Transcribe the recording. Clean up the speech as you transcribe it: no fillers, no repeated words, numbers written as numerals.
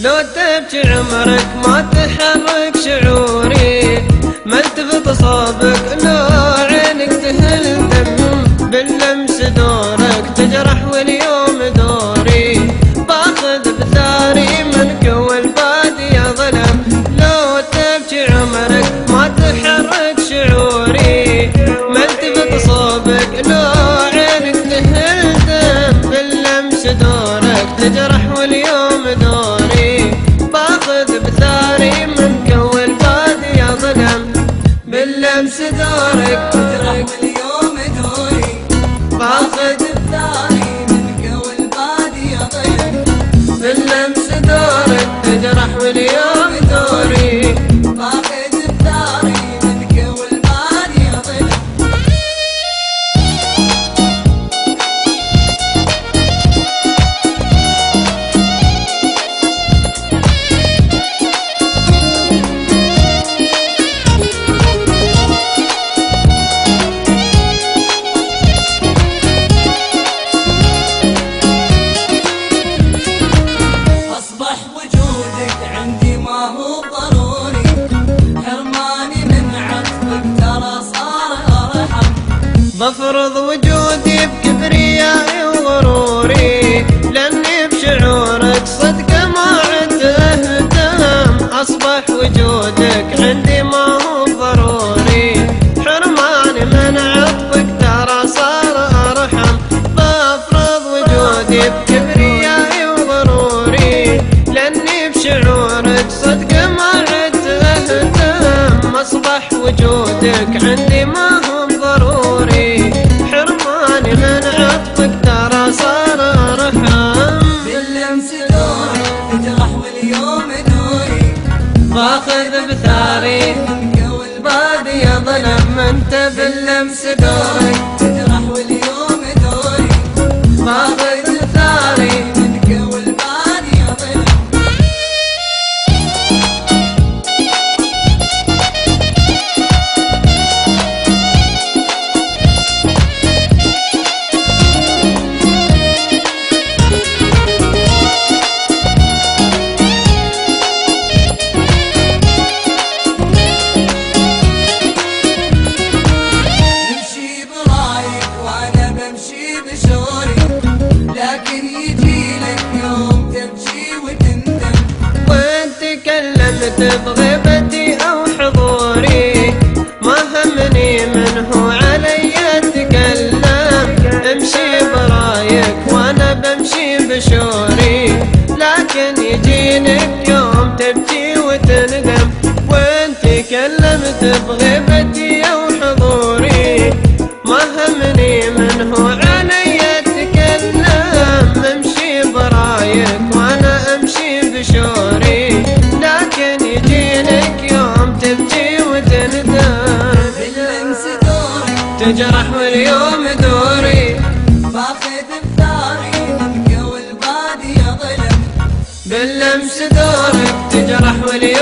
لو تبكي عمرك ما تحرك شعوري، ما التفت صوبك لو عينك تهل دم، باللمس دورك تجرح واليوم دوري، باخذ بثاري منك والبادي يا ظلم. لو تبكي عمرك ما تحرك شعوري، ما التفت صوبك لو عينك تهل دم، باللمس دورك تجرح واليوم دوري، باخذ بثاري منك والبادي يا ظلم. باللمس دورك تجرح واليوم دوري، باخذ بثاري منك والبادي يا ظلم. باللمس دورك تجرح واليوم دوري، باخذ بثاري منك والبادي يا ظلم. بفرض وجودي بكبريائي وغروري، لاني بشعورك صدق ما عد اهتم، اصبح وجودك عندي ما هو ضروري، حرماني من عطفك ترى صار ارحم. بفرض وجودي بكبريائي وغروري، لاني بشعورك صدق ما عد اهتم، اصبح وجودك عندي ما هو ضروري، حرماني من عطفك ترى صار ارحم. باللمس دوري تجرح واليوم دوري، باخذ بثاري منك والبادي يا ظلم. انت باللمس دوري تجرح واليوم دوري، باخذ بثاري منك والبادي يا ظلم. لكن يجيلك يوم تبكي وتندم، وين تكلمت بغيبتي او حضوري، ما همني من هو علي تكلم. امشي برايك وانا بمشي بشوري، لكن يجيلك يوم تبكي وتندم، وين تكلمت بغيبتي او حضوري، ما همني من هو علي تكلم. امشي برايك وانا امشي بشوري، لكن يجيلك يوم تبكي وتندم. باللمس دوري تجرح واليوم دوري، باخذ بثاري منك والبادي يا ظلم. باللمس دورك تجرح واليوم